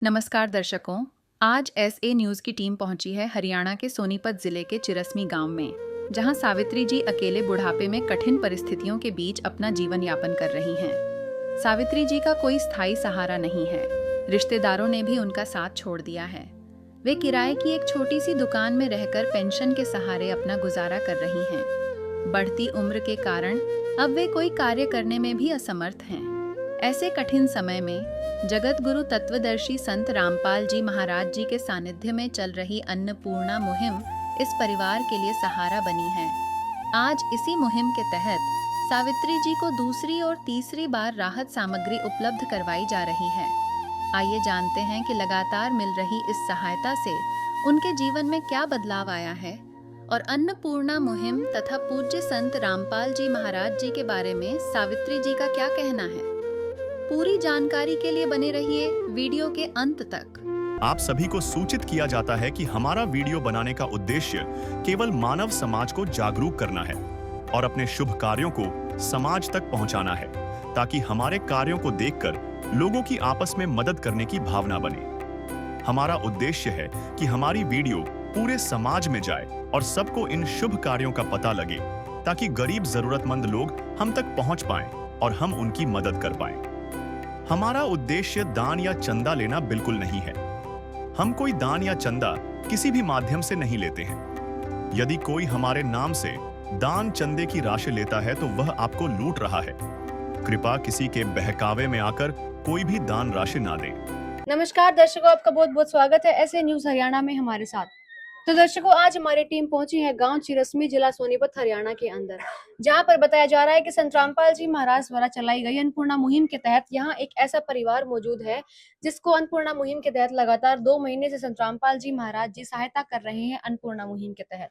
नमस्कार दर्शकों। आज एसए न्यूज़ की टीम पहुंची है हरियाणा के सोनीपत जिले के चिरसमी गांव में, जहां सावित्री जी अकेले बुढ़ापे में कठिन परिस्थितियों के बीच अपना जीवन यापन कर रही हैं। सावित्री जी का कोई स्थायी सहारा नहीं है। रिश्तेदारों ने भी उनका साथ छोड़ दिया है। वे किराए की एक छोटी सी दुकान में रहकर पेंशन के सहारे अपना गुजारा कर रही हैं। बढ़ती उम्र के कारण अब वे कोई कार्य करने में भी असमर्थ हैं। ऐसे कठिन समय में जगत गुरु तत्वदर्शी संत रामपाल जी महाराज जी के सानिध्य में चल रही अन्नपूर्णा मुहिम इस परिवार के लिए सहारा बनी है। आज इसी मुहिम के तहत सावित्री जी को दूसरी और तीसरी बार राहत सामग्री उपलब्ध करवाई जा रही है। आइए जानते हैं कि लगातार मिल रही इस सहायता से उनके जीवन में क्या बदलाव आया है और अन्नपूर्णा मुहिम तथा पूज्य संत रामपाल जी महाराज जी के बारे में सावित्री जी का क्या कहना है। पूरी जानकारी के लिए बने रहिए वीडियो के अंत तक। आप सभी को सूचित किया जाता है कि हमारा वीडियो बनाने का उद्देश्य केवल मानव समाज को जागरूक करना है और अपने शुभ कार्यों को समाज तक पहुंचाना है, ताकि हमारे कार्यों को देखकर लोगों की आपस में मदद करने की भावना बने। हमारा उद्देश्य है कि हमारी वीडियो पूरे समाज में जाए और सबको इन शुभ कार्यों का पता लगे, ताकि गरीब जरूरतमंद लोग हम तक पहुंच पाएं और हम उनकी मदद कर पाएं। हमारा उद्देश्य दान या चंदा लेना बिल्कुल नहीं है। हम कोई दान या चंदा किसी भी माध्यम से नहीं लेते हैं। यदि कोई हमारे नाम से दान चंदे की राशि लेता है तो वह आपको लूट रहा है। कृपया किसी के बहकावे में आकर कोई भी दान राशि ना दें। नमस्कार दर्शकों, आपका बहुत बहुत स्वागत है एसए न्यूज हरियाणा में हमारे साथ। तो दर्शकों, आज हमारी टीम पहुंची है गांव चिरसमी, जिला सोनीपत, हरियाणा के अंदर, जहां पर बताया जा रहा है कि संत रामपाल जी महाराज द्वारा चलाई गई अन्नपूर्णा मुहिम के तहत यहां एक ऐसा परिवार मौजूद है जिसको अन्नपूर्णा मुहिम के तहत लगातार 2 महीने से संत रामपाल जी महाराज जी सहायता कर रहे हैं अन्नपूर्णा मुहिम के तहत।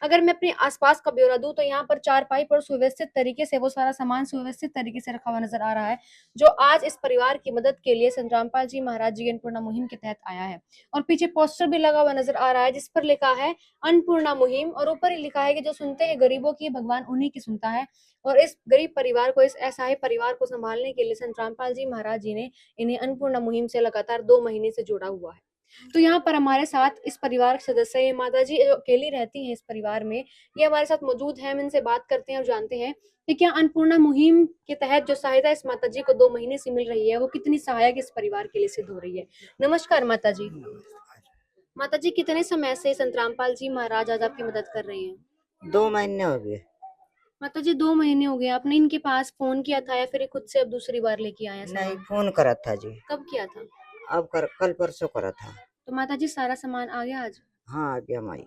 अगर मैं अपने आसपास का ब्यौरा दूं तो यहाँ पर चारपाई पर सुव्यवस्थित तरीके से वो सारा सामान सुव्यवस्थित तरीके से रखा हुआ नजर आ रहा है, जो आज इस परिवार की मदद के लिए संत रामपाल जी महाराज जी अन्नपूर्णा मुहिम के तहत आया है। और पीछे पोस्टर भी लगा हुआ नजर आ रहा है जिस पर लिखा है अन्नपूर्णा मुहिम, और ऊपर ही लिखा है कि जो सुनते हैं गरीबों की, भगवान उन्हीं की सुनता है। और इस गरीब परिवार को, इस असहाय परिवार को संभालने के लिए संत रामपाल जी महाराज जी ने इन्हें अन्नपूर्णा मुहिम से लगातार 2 महीने से जोड़ा हुआ है। तो यहाँ पर हमारे साथ इस परिवार के सदस्य, ये माता जी जो अकेली रहती हैं इस परिवार में, ये हमारे साथ मौजूद है। हम इनसे बात करते हैं और जानते हैं कि क्या अन्नपूर्णा मुहिम के तहत जो सहायता इस माता जी को 2 महीने से मिल रही है वो कितनी सहायक इस परिवार के लिए सिद्ध हो रही है। नमस्कार माता जी। माता जी, कितने समय से संत रामपाल जी महाराज आज आपकी मदद कर रहे हैं। 2 महीने हो गए। माता जी, 2 महीने हो गए। आपने इनके पास फोन किया था या फिर खुद से अब दूसरी बार लेके आए हैं नहीं, सामान? फोन करा था जी। कब किया था? अब कल परसों करा था। तो माता जी, सारा सामान आ गया आज? हाँ, आ गया माई।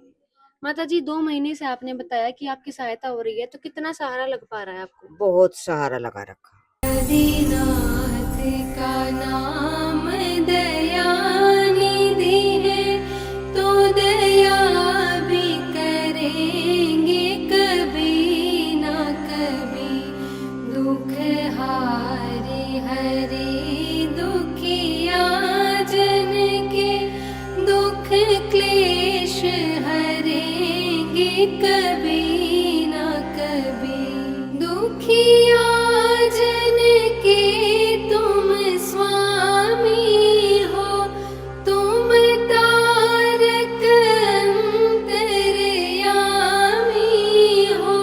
माता जी, 2 महीने से आपने बताया कि आपकी सहायता हो रही है, तो कितना सहारा लग पा रहा है आपको? बहुत सहारा लगा रखा। आदिनाथ का नाम दयानिधि है, तो दया भी करेंगे कभी ना कभी। दुख हारे हरे दुखिया जन के, दुख क्लेश हरेंगे कभी ना कभी। दुखिया जन के तुम स्वामी हो, तुम तारक अंतर्यामी हो।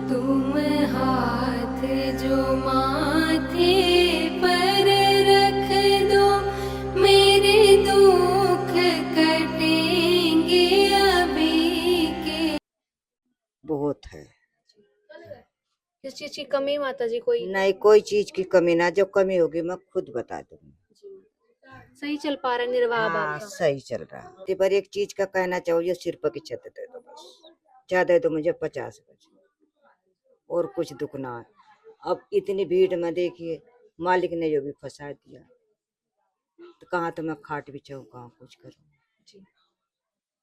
तुम हाथ जो माथे पर रख दो, मेरे दुख कटेंगे अभी के। बहुत है। किस चीज की कमी माता जी? कोई नहीं, कोई चीज की कमी ना। जो कमी होगी मैं खुद बता दूंगी। सही चल पा रहा है निर्वाह अब हाँ, आपका? सही चल रहा है। पर एक चीज का कहना चाहिए, सिर पर की छत दे दो बस। ज्यादा तो मुझे 50 बचे और कुछ दुख ना है। अब इतनी भीड़ में देखिए, मालिक ने जो भी फंसा दिया, तो कहाँ तो मैं खाट बिछाऊं, कहाँ कुछ करूं। जी।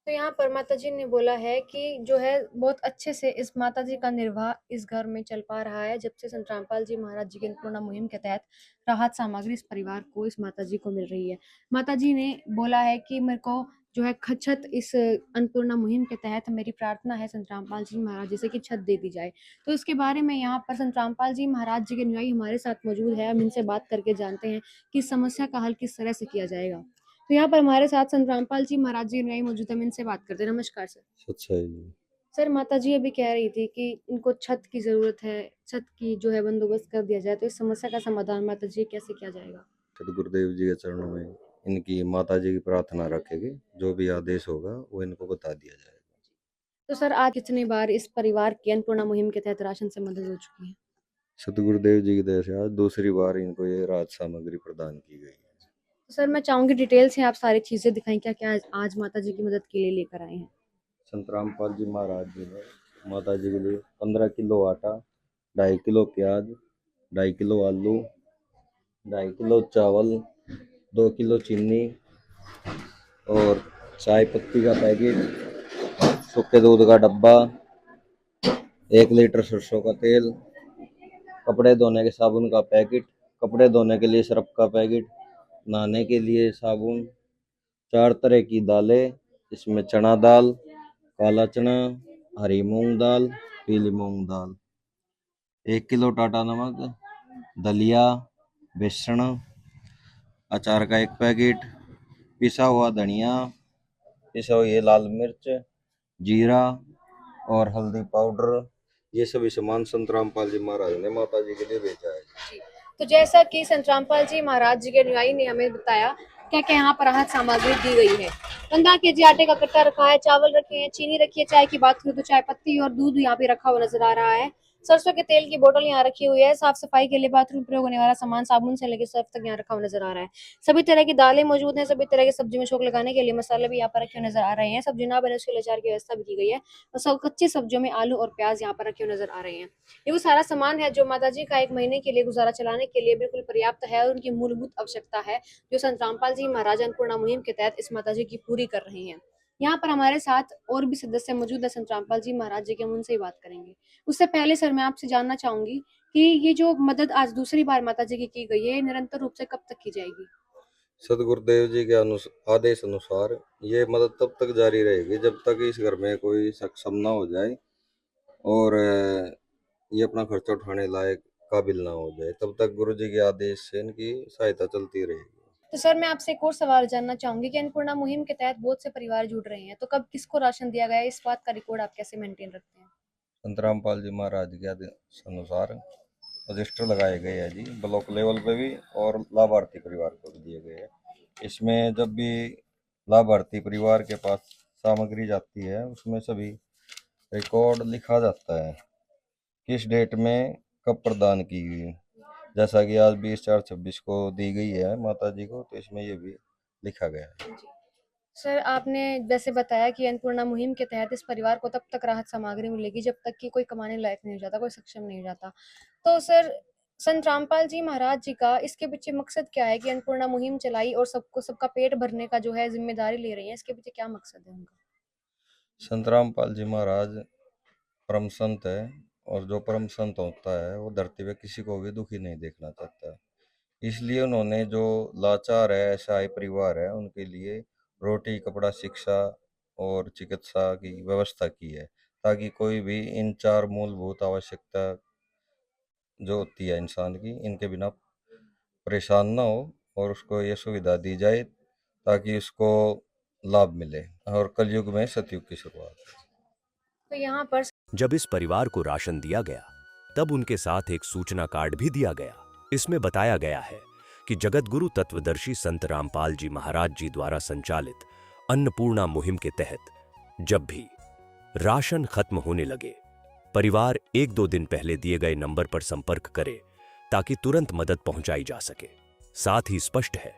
तो यहाँ पर माता जी ने बोला है कि जो है बहुत अच्छे से इस माता जी का निर्वाह इस घर में चल पा रहा है, जब से संत रामपाल जी महाराज जी के अन्नपूर्णा मुहिम के तहत राहत सामग्री इस परिवार को, इस माता जी को मिल रही है। माता जी ने बोला है कि मेरे को जो है छत, इस अन्नपूर्णा मुहिम के तहत मेरी प्रार्थना है संत रामपाल जी महाराज जी से कि छत दे दी जाए। तो इसके बारे में यहाँ पर संत रामपाल जी महाराज जी के अनुयायी हमारे साथ मौजूद है। हम इनसे बात करके जानते हैं कि इस समस्या का हल किस तरह से किया जाएगा। तो यहाँ पर हमारे साथ संत रामपाल जी महाराज जी न्यायी मौजूद है, हम इनसे बात करते हैं। नमस्कार सर। अच्छा है जी। सर माता जी अभी कह रही थी कि इनको छत की जरूरत है, छत की जो है बंदोबस्त कर दिया जाए, तो इस समस्या का समाधान माता जी कैसे किया जाएगा? सदगुरुदेव जी के चरणों में इनकी माता जी की प्रार्थना रखेगी, जो भी आदेश होगा वो इनको बता दिया जाएगा। तो सर आज कितनी बार इस परिवार की अन्नपूर्णा मुहिम के तहत राशन से मदद हो चुकी है? सदगुरुदेव जी की दया से आज दूसरी बार इनको ये राज सामग्री प्रदान की गई है। तो सर मैं चाहूंगी डिटेल से आप सारी चीजें दिखाएं, क्या क्या आज माता जी की मदद के लिए लेकर आए हैं। संत रामपाल जी महाराज जी ने माता जी के लिए 15 किलो आटा, 2.5 किलो प्याज, 2.5 किलो आलू, 2.5 किलो चावल, 2 किलो चीनी और चाय पत्ती का पैकेट, सूखे दूध का डब्बा, 1 लीटर सरसों का तेल, कपड़े धोने के साबुन का पैकेट, कपड़े धोने के लिए सर्फ का पैकेट, नहाने के लिए साबुन, 4 तरह की दालें, इसमें चना दाल, काला चना, हरी मूंग दाल, पीली मूंग दाल, 1 किलो टाटा नमक, दलिया, बेसन, अचार का 1 पैकेट, पिसा हुआ धनिया, पिसा हुआ लाल मिर्च, जीरा और हल्दी पाउडर, ये सभी सामान संत रामपाल जी महाराज ने माता जी के लिए भेजा है। तो जैसा कि संत रामपाल जी महाराज जी के अनुयायी ने हमें बताया, क्या क्या यहाँ पर राहत सामग्री दी गई है। 15 kg आटे का कट्टा रखा है, चावल रखे हैं, चीनी रखी है, चाय की बात करें तो चाय पत्ती और दूध यहाँ पे रखा हुआ नजर आ रहा है। सरसों के तेल की बोतल यहाँ रखी हुई है, साफ सफाई के लिए बाथरूम प्रयोग होने वाला सामान साबुन से लेकर सर्फ तक यहाँ रखा हुआ नजर आ रहा है। सभी तरह की दालें मौजूद हैं, सभी तरह की सब्जी में छोंक लगाने के लिए मसाले भी यहाँ पर रखे हुए नजर आ रहे हैं। सब्जी ना बने उसके लिए अचार की व्यवस्था भी की गई है और सब कच्ची सब्जियों में आलू और प्याज यहाँ पर रखे हुए नजर आ रहे हैं। ये वो सारा सामान है जो माता जी का 1 महीने के लिए गुजारा चलाने के लिए बिल्कुल पर्याप्त है और उनकी मूलभूत आवश्यकता है, जो संत रामपाल जी महाराज अन्नपूर्णा मुहिम के तहत इस माता जी की पूरी कर रहे हैं। यहाँ पर हमारे साथ और भी सदस्य मौजूद है संत रामपाल जी महाराज जी के, हम उनसे ही बात करेंगे। उससे पहले सर मैं आपसे जानना चाहूंगी कि ये जो मदद आज दूसरी बार माता जी की गई है, निरंतर रूप से कब तक की जाएगी? सदगुरुदेव जी के आदेश अनुसार ये मदद तब तक जारी रहेगी जब तक इस घर में कोई सक्षम ना हो जाए और ये अपना खर्चा उठाने लायक काबिल ना हो जाए, तब तक गुरु जी के आदेश से इनकी सहायता चलती रहेगी। तो सर मैं आपसे एक और सवाल जानना चाहूंगी कि अन्नपूर्णा मुहिम के तहत बहुत से परिवार जुड़ रहे हैं, तो कब किसको राशन दिया गया है, इस बात का रिकॉर्ड आप कैसे मेंटेन रखते हैं? संत रामपाल जी महाराज के आदेश अनुसार रजिस्टर लगाए गए हैं जी, ब्लॉक लेवल पे भी और लाभार्थी परिवार को भी दिए गए हैं। इसमें जब भी लाभार्थी परिवार के पास सामग्री जाती है उसमें सभी रिकॉर्ड लिखा जाता है, किस डेट में कब प्रदान की गई। जैसा कि आज 20/4/26 को दी गई है माता जी को, तो इसमें ये भी लिखा गया है। सर आपने जैसे बताया कि अन्नपूर्णा मुहिम के तहत इस परिवार को तब तक राहत सामग्री मिलेगी जब तक कि कोई कमाने लायक नहीं हो जाता, कोई सक्षम नहीं हो जाता। तो सर संत रामपाल जी महाराज जी का इसके पीछे मकसद क्या है कि अन्नपूर्णा मुहिम चलाई और सबका पेट भरने का जो है जिम्मेदारी ले रही है, इसके पीछे क्या मकसद है उनका? संत रामपाल जी महाराज परम संत है और जो परम संत होता है वो धरती पे किसी को भी दुखी नहीं देखना चाहता है। इसलिए उन्होंने जो लाचार है, असहाय परिवार है, उनके लिए रोटी, कपड़ा, शिक्षा और चिकित्सा की व्यवस्था की है, ताकि कोई भी इन 4 मूलभूत आवश्यकता जो होती है इंसान की, इनके बिना परेशान ना हो और उसको ये सुविधा दी जाए ताकि उसको लाभ मिले और कलयुग में सतयुग की शुरुआत। तो यहाँ पर जब इस परिवार को राशन दिया गया तब उनके साथ एक सूचना कार्ड भी दिया गया। इसमें बताया गया है कि जगतगुरु तत्वदर्शी संत रामपाल जी महाराज जी द्वारा संचालित अन्नपूर्णा मुहिम के तहत जब भी राशन खत्म होने लगे, परिवार 1-2 दिन पहले दिए गए नंबर पर संपर्क करे ताकि तुरंत मदद पहुंचाई जा सके। साथ ही स्पष्ट है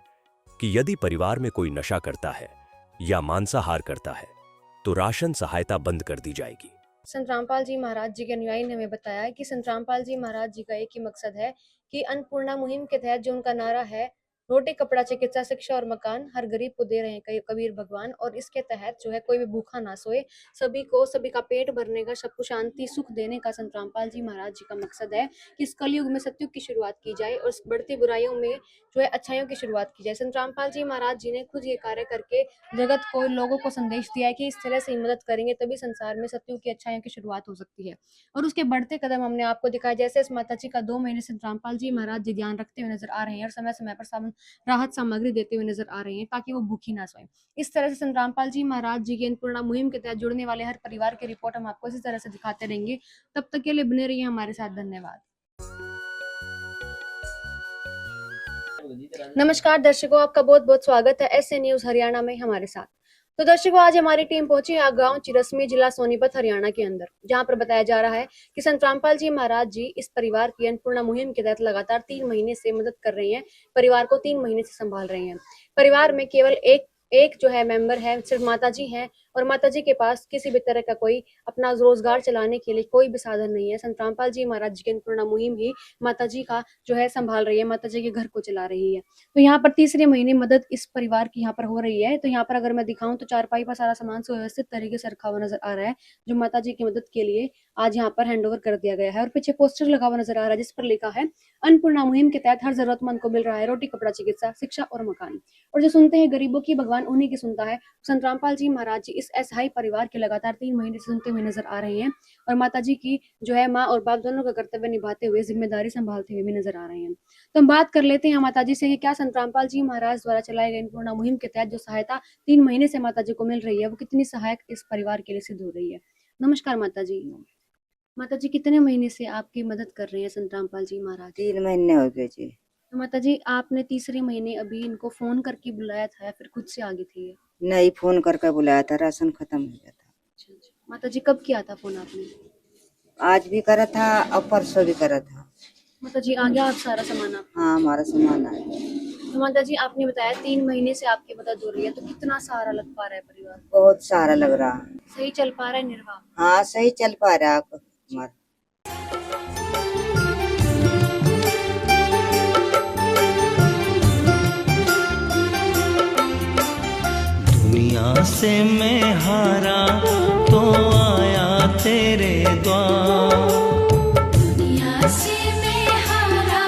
कि यदि परिवार में कोई नशा करता है या मांसाहार करता है तो राशन सहायता बंद कर दी जाएगी। संत रामपाल जी महाराज जी के अनुयायी ने हमें बताया कि संत रामपाल जी महाराज जी का एक ही मकसद है कि अन्नपूर्णा मुहिम के तहत जो उनका नारा है, रोटी, कपड़ा, चिकित्सा, शिक्षा और मकान हर गरीब को दे रहे हैं कबीर भगवान, और इसके तहत जो है कोई भी भूखा ना सोए, सभी का पेट भरने का, सबको शांति सुख देने का संत रामपाल जी महाराज जी का मकसद है कि इस कलयुग में सतयुग की शुरुआत की जाए और इस बढ़ती बुराइयों में जो है अच्छाइयों की शुरुआत की जाए। संत रामपाल जी महाराज जी ने खुद ये कार्य करके जगत को, लोगों को संदेश दिया है कि इस तरह से ही मदद करेंगे तभी संसार में सतयुग की अच्छाइयों की शुरुआत हो सकती है। और उसके बढ़ते कदम हमने आपको दिखाया, जैसे इस माता जी का 2 महीने संत रामपाल जी महाराज जी ध्यान रखते हुए नजर आ रहे हैं और समय समय पर साबुन राहत सामग्री देते हुए नजर आ रहे हैं ताकि वो भूखी ना सोए। इस तरह से संत रामपाल जी महाराज जी की अन्नपूर्णा मुहिम के तहत जुड़ने वाले हर परिवार की रिपोर्ट हम आपको इसी तरह से दिखाते रहेंगे। तब तक के लिए बने रहिए हमारे साथ। धन्यवाद। नमस्कार दर्शकों, आपका बहुत बहुत स्वागत है ऐसे न्यूज हरियाणा में हमारे साथ। तो दर्शकों, आज हमारी टीम पहुंची है गांव चिरस्मी, जिला सोनीपत, हरियाणा के अंदर, जहां पर बताया जा रहा है कि संत रामपाल जी महाराज जी इस परिवार की अन्नपूर्णा मुहिम के तहत लगातार 3 महीने से मदद कर रही हैं। परिवार को 3 महीने से संभाल रही हैं। परिवार में केवल एक जो है मेंबर है, सिर्फ माता जी हैं, और माता जी के पास किसी भी तरह का कोई अपना रोजगार चलाने के लिए कोई भी साधन नहीं है। संत रामपाल जी महाराज जी की अन्नपूर्णा मुहिम ही माता जी का जो है संभाल रही है, माता जी के घर को चला रही है। तो यहाँ पर तीसरे महीने मदद इस परिवार की यहाँ पर हो रही है। तो यहाँ पर अगर मैं दिखाऊं तो चारपाई पर सारा सामान सुव्यवस्थित तरीके से रखा हुआ नजर आ रहा है, जो माता जी की मदद के लिए आज यहाँ पर हैंड ओवर कर दिया गया है। और पीछे पोस्टर लगा हुआ नजर आ रहा है जिस पर लिखा है अन्नपूर्णा मुहिम के तहत हर जरूरतमंद को मिल रहा है रोटी, कपड़ा, चिकित्सा, शिक्षा और मकान। और जो सुनते हैं गरीबों की, भगवान उन्हीं की सुनता है। संत रामपाल जी महाराज जी इस असहाय परिवार के लगातार 3 महीने से सुनते हुए नजर आ रहे हैं, और माता जी की जो है माँ और बाप दोनों का कर्तव्य निभाते हुए, जिम्मेदारी संभालते हुए भी नजर आ रहे हैं। तो हम बात कर लेते हैं माता जी से कि क्या संत रामपाल जी महाराज द्वारा चलाए गए अन्नपूर्णा मुहिम के तहत जो सहायता 3 महीने से माता जी को मिल रही है वो कितनी सहायक इस परिवार के लिए सिद्ध हो रही है। नमस्कार माता जी। माता जी, कितने महीने से आपकी मदद कर रहे हैं संत रामपाल जी महाराज? 3 महीने हो गए जी। तो माता जी, आपने तीसरे महीने अभी इनको फोन करके बुलाया था या फिर खुद से आ गई थी ये? नहीं, फोन करके बुलाया था, राशन खत्म हो गया था। अच्छा अच्छा। माता जी, कब किया था फोन आपने? आज भी करा था और परसों भी करा था। माता जी, आ गया आप सारा सामान आप? हाँ, हमारा सामान आया। तो माता जी, आपने बताया 3 महीने से आपकी मदद हो रही है, तो कितना सहारा लग पा रहा है परिवार को? बहुत सारा लग रहा है। सही चल पा रहा है निर्वाह? हाँ, सही चल पा रहा है हमारा। दुनिया से मैं हारा तो आया तेरे द्वार, दुनिया से मैं हारा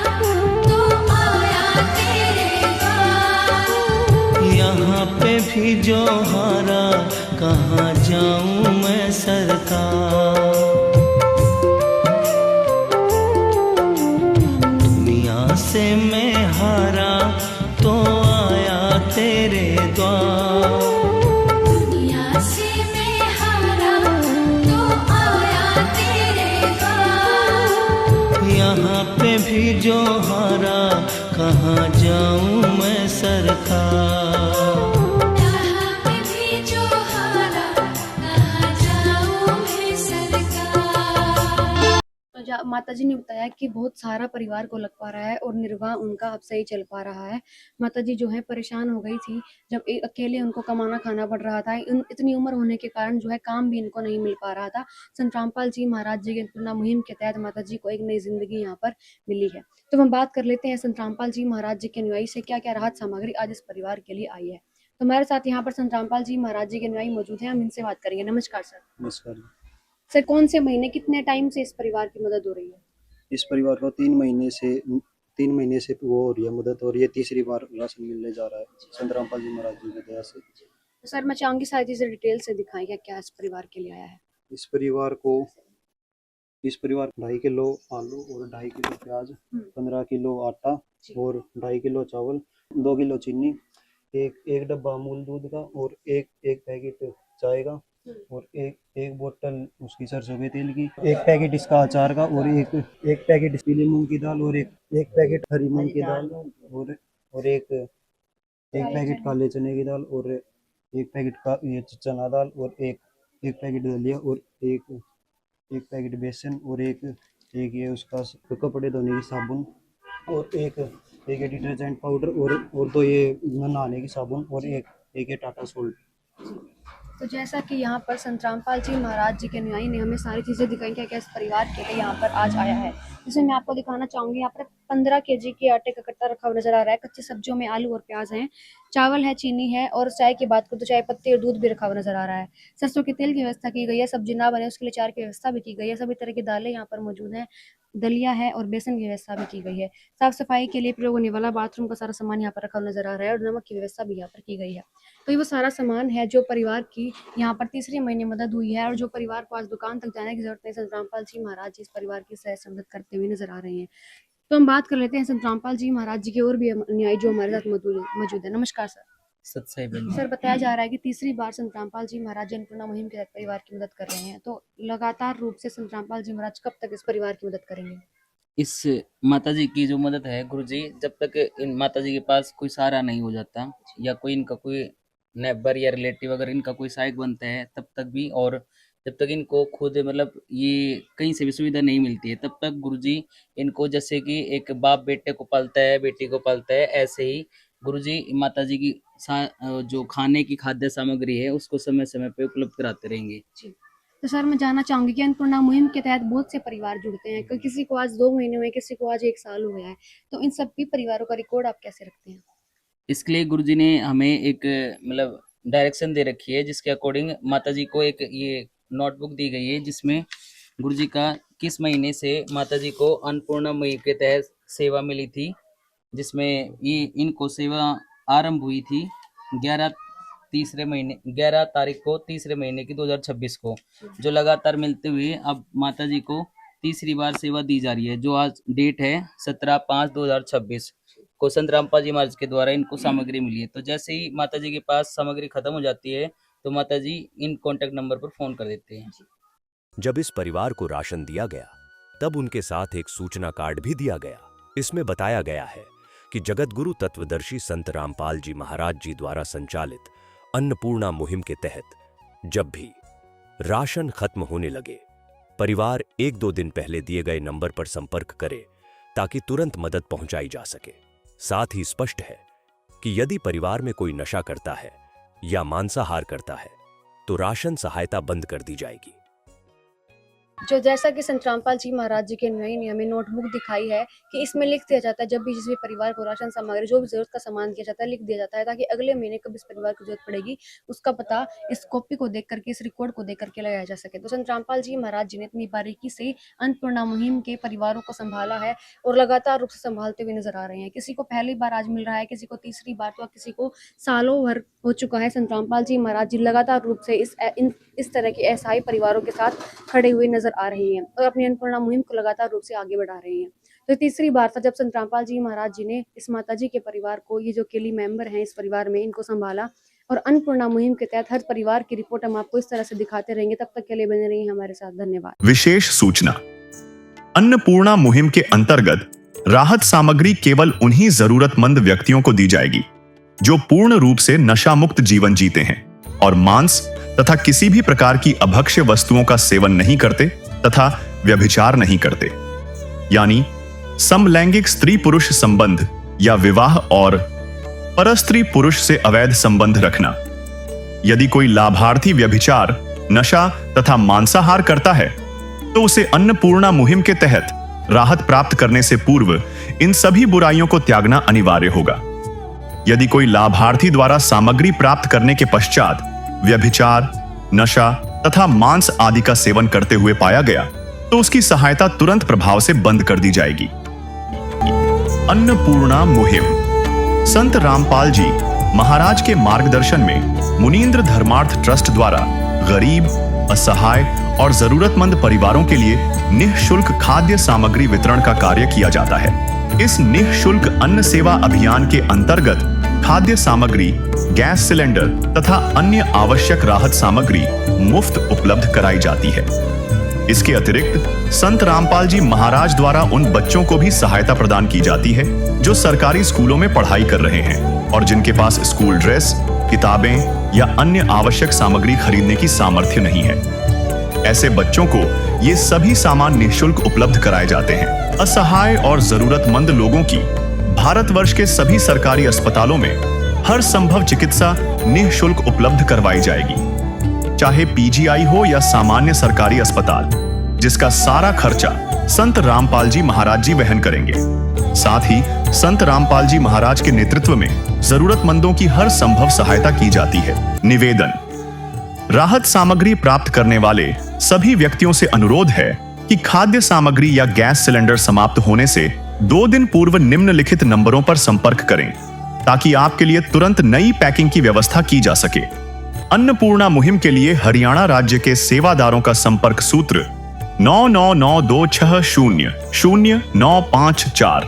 तो आया तेरे द्वार। यहाँ पे भी जो हारा कहाँ जाऊँ मैं सरकार। दुनिया से मैं हारा तो आया तेरे द्वार, दुनिया से मैं हारा तो आया तेरे द्वार। यहाँ पे भी जो हारा कहाँ जाऊँ मैं सरकार। यहाँ पे भी जो हारा कहाँ जाऊँ मैं सरकार। तो माता जी ने बताया कि बहुत सारा परिवार को लग पा रहा है और निर्वाह उनका अब सही चल पा रहा है। माता जी जो है परेशान हो गई थी जब अकेले उनको कमाना खाना पड़ रहा था। इतनी उम्र होने के कारण जो है काम भी इनको नहीं मिल पा रहा था। संत रामपाल जी महाराज जी की अन्नपूर्णा मुहिम के तहत माता जी को एक नई जिंदगी यहाँ पर मिली है। तो हम बात कर लेते हैं संत रामपाल जी महाराज जी के अनुयायी से क्या क्या राहत सामग्री आज इस परिवार के लिए आई है। तो हमारे साथ यहाँ पर संत रामपाल जी महाराज जी के अनुयायी मौजूद हैं, हम इनसे बात करेंगे। नमस्कार सर। नमस्कार। सर, कौन से महीने, कितने टाइम से इस परिवार की मदद हो रही है? इस परिवार को 3 महीने से वो हो रही है मदद, और ये तीसरी बार राशन मिलने जा रहा है संत रामपाल जी महाराज जी की दया से। तो सर, मैं चाहूंगी सारी चीजें डिटेल से दिखाएं क्या क्या इस परिवार के लिए आया है। इस परिवार 2.5 किलो आलू और 2.5 किलो प्याज, 15 किलो आटा और 2.5 किलो चावल, 2 किलो चीनी, एक डब्बा अमूल दूध का, और एक पैकेट चाय का, और एक बोतल उसकी सरसों के तेल की, एक पैकेट इसका अचार का, और एक पैकेट पीली मूंग की दाल, और एक पैकेट हरी मूंग की दाल, और एक पैकेट काले चने की दाल, और एक पैकेट का ये चना दाल, और एक पैकेट दलिया, और एक पैकेट बेसन, और एक ये उसका कपड़े धोने की साबुन, और एक डिटर्जेंट पाउडर, और 2 ये नहाने की साबुन, और एक ये टाटा सोल्ट। तो जैसा कि यहाँ पर संत रामपाल जी महाराज जी के अनुयायी ने हमें सारी चीजें दिखाई क्या क्या इस परिवार के लिए यहाँ पर आज आया है, जिसमें मैं आपको दिखाना चाहूंगी। यहाँ पर 15 kg के आटे का कट्टा रखा हुआ नजर आ रहा है। कच्ची सब्जियों में आलू और प्याज हैं, चावल है, चीनी है, और चाय की बात करूँ तो चाय पत्ती और दूध भी रखा हुआ नजर आ रहा है। सरसों के तेल की व्यवस्था की गई है, सब्जी ना बने उसके लिए चार की व्यवस्था भी की गई है। सभी तरह की दालें यहाँ पर मौजूद हैं, दलिया है, और बेसन की व्यवस्था भी की गई है। साफ सफाई के लिए प्रयोग होने वाला बाथरूम का सारा सामान यहाँ पर रखा हुआ नजर आ रहा है, और नमक की व्यवस्था भी यहाँ पर की गई है। तो ये वो सारा सामान है जो परिवार की यहाँ पर तीसरे महीने मदद हुई है, और जो परिवार को आज दुकान तक जाने की जरूरत नहीं, संत रामपाल जी महाराज जी इस परिवार की सह मदद करते हुए नजर आ रहे हैं। तो हम बात कर लेते हैं संत रामपाल जी महाराज जी के और भी अनुयायी जो हमारे साथ मौजूद है। नमस्कार सर। सत्साई बहन। सर, बताया जा रहा है कि तीसरी बार संत रामपाल जी महाराज जी अन्नपूर्णा मुहिम के तहत परिवार की मदद कर रहे हैं, तो लगातार रूप से संत रामपाल जी महाराज कब तक इस परिवार की मदद करेंगे? इस माता जी की जो मदद है गुरु जी, जब तक इन माता जी के पास कोई सहारा नहीं हो जाता या कोई इनका कोई नेबर या रिलेटिव अगर इनका कोई सहायक बनता है तब तक भी, और जब तक इनको खुद मतलब ये कहीं से भी सुविधा नहीं मिलती है तब तक गुरु जी इनको, जैसे कि एक बाप बेटे को पालता है, बेटी को पालता है, ऐसे ही गुरु जी माता जी की जो खाने की खाद्य सामग्री है उसको समय समय पे उपलब्ध कराते रहेंगे। तो सर, मैं जानना चाहूंगी कि अन्नपूर्णा मुहिम के तहत बहुत से परिवार जुड़ते हैं, किसी को आज 2 महीने हुए, किसी को आज 1 साल हो गया है, तो इन सभी परिवारों का रिकॉर्ड आप कैसे रखते हैं? इसके लिए गुरु जी ने हमें एक मतलब डायरेक्शन दे रखी है जिसके अकॉर्डिंग माता जी को एक ये नोटबुक दी गई है जिसमें गुरु जी का किस महीने से माता जी को अन्नपूर्णा मुहिम के तहत सेवा मिली थी, जिसमें ये इनको सेवा आरंभ हुई थी 11 तारीख को तीसरे महीने की 2026 को, जो लगातार मिलते हुए अब माता जी को तीसरी बार सेवा दी जा रही है, जो आज डेट है 17/5/2026 को संत रामपाल जी महाराज के द्वारा इनको सामग्री मिली है। तो जैसे ही माता जी के पास सामग्री खत्म हो जाती है तो माता जी इन कॉन्टेक्ट नंबर पर फोन कर देते हैं। जब इस परिवार को राशन दिया गया तब उनके साथ एक सूचना कार्ड भी दिया गया। इसमें बताया गया है कि जगतगुरु तत्वदर्शी संत रामपाल जी महाराज जी द्वारा संचालित अन्नपूर्णा मुहिम के तहत जब भी राशन खत्म होने लगे, परिवार 1-2 दिन पहले दिए गए नंबर पर संपर्क करे ताकि तुरंत मदद पहुंचाई जा सके। साथ ही स्पष्ट है कि यदि परिवार में कोई नशा करता है या मांसाहार करता है तो राशन सहायता बंद कर दी जाएगी। जो जैसा कि संत रामपाल जी महाराज जी के अनुयायी ने हमें नोटबुक दिखाई है कि इसमें लिख दिया जाता है, जब भी जिस भी परिवार को राशन सामग्री जो भी जरूरत का सामान दिया जाता है लिख दिया जाता है, ताकि अगले महीने कब इस परिवार को जरूरत पड़ेगी उसका पता इस कॉपी को देख करके, इस रिकॉर्ड को देख करके लगाया जा सके। तो संत रामपाल जी महाराज जी ने इतनी बारीकी से अन्नपूर्णा मुहिम के परिवारों को संभाला है और लगातार रूप से संभालते हुए नजर आ रहे हैं। किसी को पहली बार आज मिल रहा है, किसी को तीसरी बार, तो किसी को सालों भर हो चुका है। संत रामपाल जी महाराज जी लगातार रूप से इस तरह के असहाय परिवारों के साथ खड़े हुए नजर आ रही हैं और अपनी अन्नपूर्णा मुहिम को लगातार रूप से आगे बढ़ा रही हैं। तो तीसरी बार था जब संत रामपाल जी महाराज जी ने इस माता जी के परिवार को, ये जो केली मेंबर हैं इस परिवार में, इनको संभाला और अन्नपूर्णा मुहिम के तहत हर परिवार की रिपोर्ट हम आपको इस तरह से दिखाते रहेंगे। तब तक के लिए बने रहिए हमारे साथ। धन्यवाद। विशेष सूचना, अन्नपूर्णा मुहिम के अंतर्गत राहत सामग्री केवल उन्हीं जरूरतमंद व्यक्तियों को दी जाएगी जो पूर्ण रूप से नशा मुक्त जीवन जीते हैं और मांस तथा किसी भी प्रकार की अभक्ष्य वस्तुओं का सेवन नहीं करते तथा व्यभिचार नहीं करते, यानी समलैंगिक स्त्री पुरुष संबंध या विवाह और परस्त्री पुरुष से अवैध संबंध रखना। यदि कोई लाभार्थी व्यभिचार, नशा तथा मांसाहार करता है तो उसे अन्नपूर्णा मुहिम के तहत राहत प्राप्त करने से पूर्व इन सभी बुराइयों को त्यागना अनिवार्य होगा। यदि कोई लाभार्थी द्वारा सामग्री प्राप्त करने के पश्चात व्यभिचार, नशा तथा मांस आदि का सेवन करते हुए पाया गया तो उसकी सहायता तुरंत प्रभाव से बंद कर दी जाएगी। अन्नपूर्णा मुहिम संत रामपाल जी महाराज के मार्गदर्शन में मुनीन्द्र धर्मार्थ ट्रस्ट द्वारा गरीब, असहाय और जरूरतमंद परिवारों के लिए निःशुल्क खाद्य सामग्री वितरण का कार्य किया जाता है। इस निःशुल्क अन्न सेवा अभियान के अंतर्गत खाद्य सामग्री, गैस सिलेंडर तथा अन्य आवश्यक राहत सामग्री मुफ्त उपलब्ध कराई जाती है। इसके अतिरिक्त संत रामपाल जी महाराज द्वारा उन बच्चों को भी सहायता प्रदान की जाती है जो सरकारी स्कूलों में पढ़ाई कर रहे हैं और जिनके पास स्कूल ड्रेस, किताबें या अन्य आवश्यक सामग्री खरीदने की सामर्थ्य नहीं है। ऐसे बच्चों को ये सभी सामान निःशुल्क उपलब्ध कराए जाते हैं। असहाय और जरूरतमंद लोगों की भारतवर्ष के सभी सरकारी अस्पतालों में हर संभव चिकित्सा निःशुल्क उपलब्ध करवाई जाएगी, चाहे पीजीआई हो या सामान्य सरकारी अस्पताल, जिसका सारा खर्चा संत रामपाल जी महाराज जी वहन करेंगे। साथ ही संत रामपाल जी महाराज के नेतृत्व में जरूरतमंदों की हर संभव सहायता की जाती है। निवेदन, राहत सामग्री प्राप्त करने वाले सभी व्यक्तियों से अनुरोध है कि खाद्य सामग्री या गैस सिलेंडर समाप्त होने से 2 दिन पूर्व निम्नलिखित नंबरों पर संपर्क करें ताकि आपके लिए तुरंत नई पैकिंग की व्यवस्था की जा सके। अन्नपूर्णा मुहिम के लिए हरियाणा राज्य के सेवादारों का संपर्क सूत्र 9992600954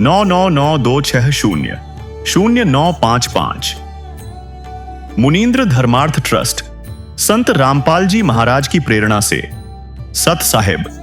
9992600955। मुनींद्र धर्मार्थ ट्रस्ट संत रामपाल जी महाराज की प्रेरणा से सत साहिब